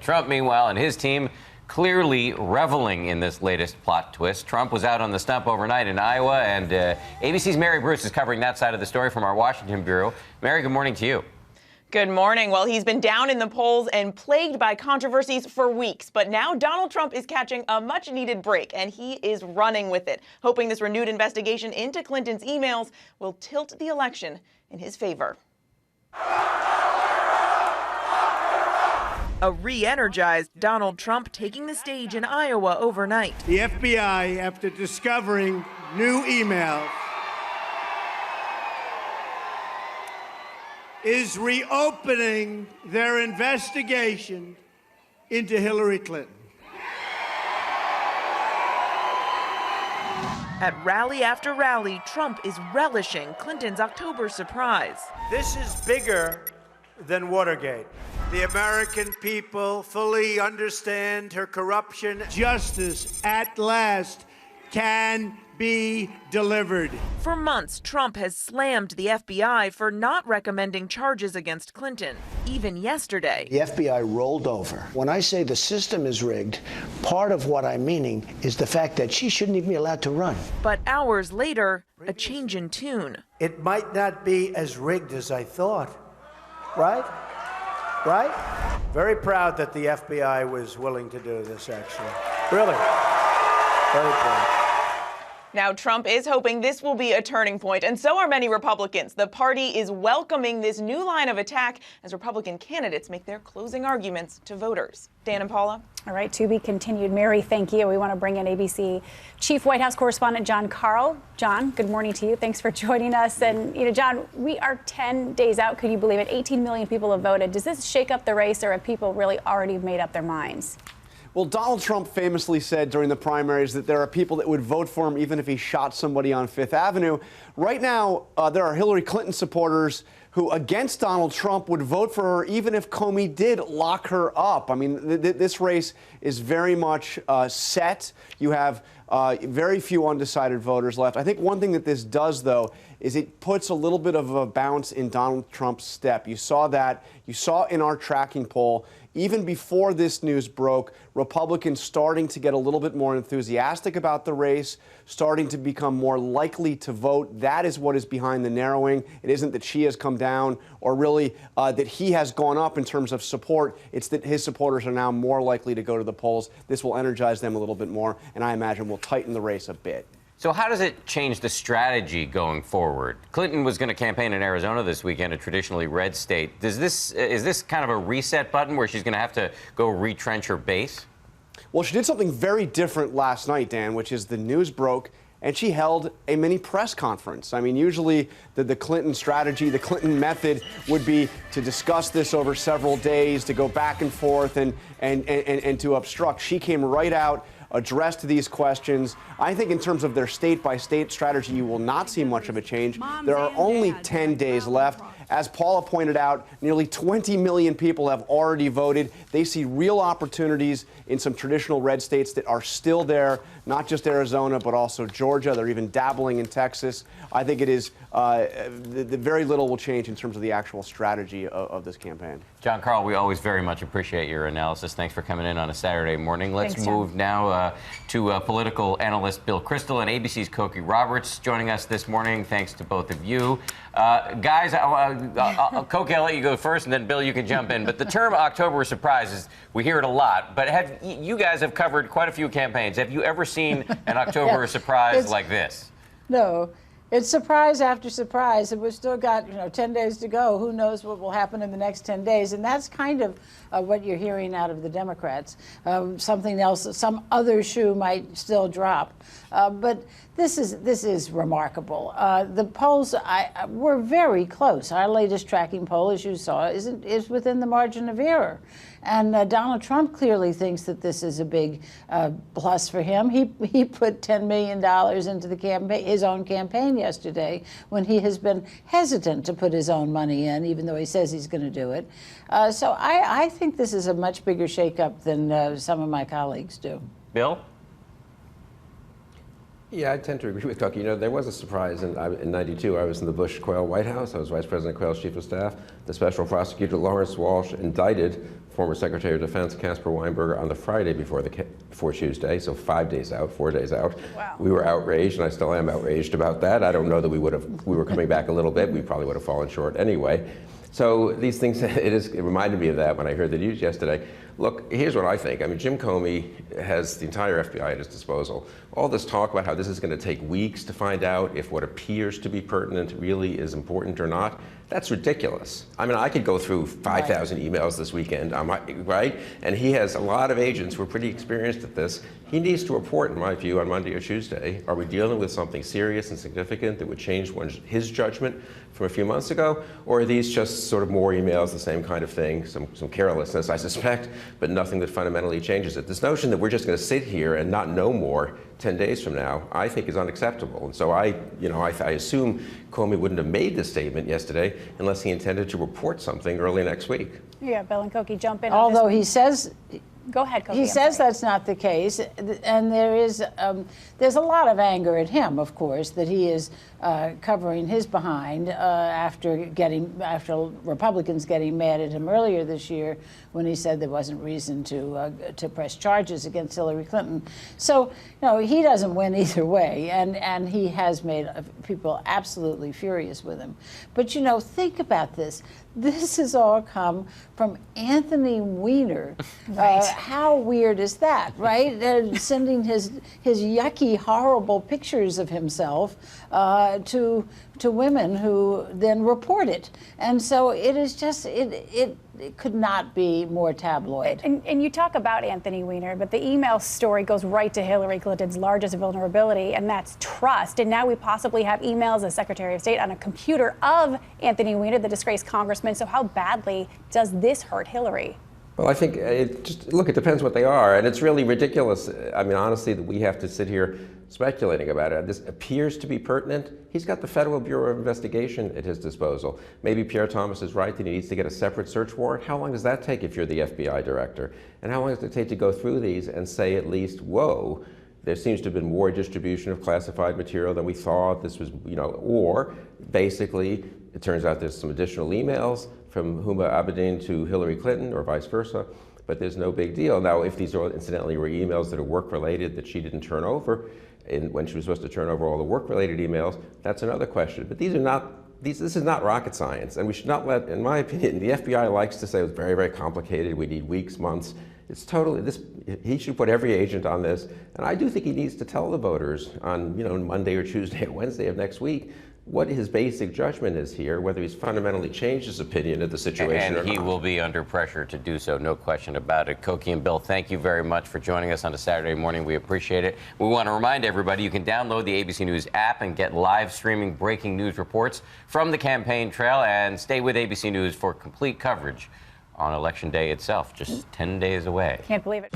Trump, meanwhile, and his team clearly reveling in this latest plot twist. Trump was out on the stump overnight in Iowa, and ABC's Mary Bruce is covering that side of the story from our Washington bureau. Mary, good morning to you. Good morning. Well, he's been down in the polls and plagued by controversies for weeks. But now Donald Trump is catching a much-needed break, and he is running with it, hoping this renewed investigation into Clinton's emails will tilt the election in his favor. A re-energized Donald Trump taking the stage in Iowa overnight. The FBI, after discovering new emails, is reopening their investigation into Hillary Clinton. At rally after rally, Trump is relishing Clinton's October surprise. This is bigger than Watergate. The American people fully understand her corruption. Justice, at last, can be delivered. For months, Trump has slammed the FBI for not recommending charges against Clinton, even yesterday. The FBI rolled over. When I say the system is rigged, part of what I'm meaning is the fact that she shouldn't even be allowed to run. But hours later, a change in tune. It might not be as rigged as I thought, right? Right? Very proud that the FBI was willing to do this, actually. Really. Very proud. Now, Trump is hoping this will be a turning point, and so are many Republicans. The party is welcoming this new line of attack as Republican candidates make their closing arguments to voters. Dan and Paula? All right, to be continued. Mary, thank you. We want to bring in ABC Chief White House Correspondent John Karl. John, good morning to you. Thanks for joining us. And, John, we are 10 days out. Could you believe it? 18 million people have voted. Does this shake up the race, or have people really already made up their minds? Well, Donald Trump famously said during the primaries that there are people that would vote for him even if he shot somebody on Fifth Avenue. Right now, there are Hillary Clinton supporters who, against Donald Trump, would vote for her even if Comey did lock her up. I mean, this race is very much set. You have very few undecided voters left. I think one thing that this does, though, is it puts a little bit of a bounce in Donald Trump's step. You saw that. You saw in our tracking poll, even before this news broke, Republicans starting to get a little bit more enthusiastic about the race, starting to become more likely to vote. That is what is behind the narrowing. It isn't that she has come down or really that he has gone up in terms of support. It's that his supporters are now more likely to go to the polls. This will energize them a little bit more, and I imagine will tighten the race a bit. So how does it change the strategy going forward? Clinton was going to campaign in Arizona this weekend, a traditionally red state. Is this kind of a reset button where she's going to have to go retrench her base? Well, she did something very different last night, Dan, which is the news broke and she held a mini press conference. I mean, usually the Clinton strategy, the Clinton method would be to discuss this over several days, to go back and forth and to obstruct. She came right out, addressed these questions. I think in terms of their state-by-state strategy, you will not see much of a change. There are only 10 days left. As Paula pointed out, nearly 20 million people have already voted. They see real opportunities in some traditional red states that are still there, not just Arizona, but also Georgia. They're even dabbling in Texas. I think it is very little will change in terms of the actual strategy of this campaign. John Karl, we always very much appreciate your analysis. Thanks for coming in on a Saturday morning. Let's move now to political analyst Bill Kristol and ABC's Cokie Roberts joining us this morning. Thanks to both of you. Guys, Cokie, I'll let you go first, and then Bill, you can jump in. But the term October surprise, we hear it a lot. But you guys have covered quite a few campaigns. Have you ever seen an October surprise like this? No. It's surprise after surprise, and we've still got 10 days to go. Who knows what will happen in the next 10 days? And that's kind of what you're hearing out of the Democrats. Something else, some other shoe might still drop. But this is remarkable. The polls were very close. Our latest tracking poll, as you saw, is within the margin of error. And Donald Trump clearly thinks that this is a big plus for him. He put $10 million into the campaign, his own campaign yesterday, when he has been hesitant to put his own money in, even though he says he's going to do it. So I think this is a much bigger shakeup than some of my colleagues do. Bill? Yeah, I tend to agree with Cokie. There was a surprise in '92. I was in the Bush-Quayle White House. I was Vice President Quayle's chief of staff. The special prosecutor, Lawrence Walsh, indicted former Secretary of Defense Caspar Weinberger on the Friday before Tuesday, so 5 days out, 4 days out. Wow. We were outraged, and I still am outraged about that. I don't know that we were coming back a little bit. We probably would have fallen short anyway. So these things, it reminded me of that when I heard the news yesterday. Look, here's what I think. I mean, Jim Comey has the entire FBI at his disposal. All this talk about how this is going to take weeks to find out if what appears to be pertinent really is important or not, that's ridiculous. I mean, I could go through 5,000 emails this weekend, right? And he has a lot of agents who are pretty experienced at this. He needs to report, in my view, on Monday or Tuesday. Are we dealing with something serious and significant that would change his judgment from a few months ago? Or are these just sort of more emails, the same kind of thing, some carelessness, I suspect, but nothing that fundamentally changes it? This notion that we're just going to sit here and not know more 10 days from now, I think is unacceptable. And so I assume Comey wouldn't have made this statement yesterday unless he intended to report something early next week. Yeah, Bill and Koki, jump in. Although he says, go ahead, Koki. he says that's not the case, and there's a lot of anger at him, of course, that he is covering his behind after Republicans getting mad at him earlier this year when he said there wasn't reason to press charges against Hillary Clinton. So, he doesn't win either way, and he has made people absolutely furious with him. But think about this. This has all come from Anthony Weiner. Right. How weird is that, right? Sending his yucky, horrible pictures of himself to women who then report it. And so it is just, it could not be more tabloid. And you talk about Anthony Weiner, but the email story goes right to Hillary Clinton's largest vulnerability, and that's trust. And now we possibly have emails as Secretary of State on a computer of Anthony Weiner, the disgraced congressman. So how badly does this hurt Hillary? Well, I think it depends what they are. And it's really ridiculous, I mean, honestly, that we have to sit here speculating about it. This appears to be pertinent. He's got the Federal Bureau of Investigation at his disposal. Maybe Pierre Thomas is right that he needs to get a separate search warrant. How long does that take if you're the FBI director? And how long does it take to go through these and say at least, whoa, there seems to have been more distribution of classified material than we thought. This was, or basically, it turns out there's some additional emails from Huma Abedin to Hillary Clinton or vice versa, but there's no big deal. Now, if these are incidentally were emails that are work-related that she didn't turn over, and when she was supposed to turn over all the work-related emails, that's another question. But these are not, this is not rocket science, and we should not let, in my opinion, the FBI likes to say it's very, very complicated, we need weeks, months. It's totally, he should put every agent on this, and I do think he needs to tell the voters on, Monday or Tuesday or Wednesday of next week what his basic judgment is here, whether he's fundamentally changed his opinion of the situation or not. And he will be under pressure to do so, no question about it. Koki and Bill, thank you very much for joining us on a Saturday morning. We appreciate it. We want to remind everybody you can download the ABC News app and get live streaming breaking news reports from the campaign trail, and stay with ABC News for complete coverage on Election Day itself, just 10 days away. Can't believe it.